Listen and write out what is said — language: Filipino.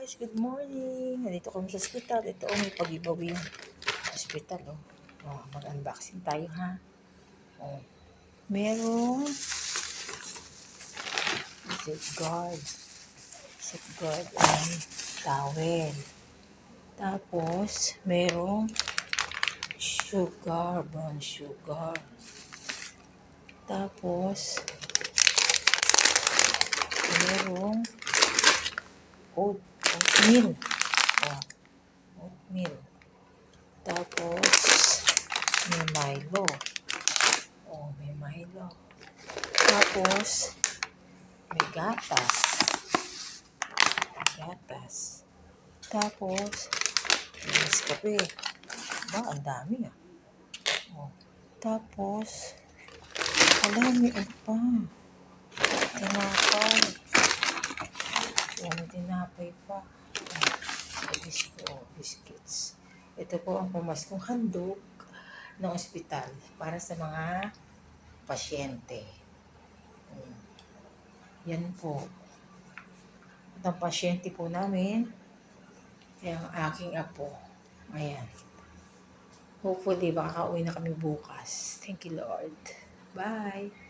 guys, good morning. Nandito kami sa ospital. Ito may pag-ibawi yung ospital. Mag-unboxing tayo ha. Merong safeguard and towel. Tapos merong brown sugar. Tapos merong oatmeal. Oatmeal. Tapos may Milo. May Milo. Tapos may gatas. Tapos may Nescafe. Ang dami ah. Tapos may ano pa. Tinapay. May tinapay pa. Biscuits. Ito po ang pamaskong handog ng ospital para sa mga pasyente. Yan po. At ang pasyente po namin ay ang aking apo. Ayan. Hopefully, makaka-uwi na kami bukas. Thank you, Lord. Bye!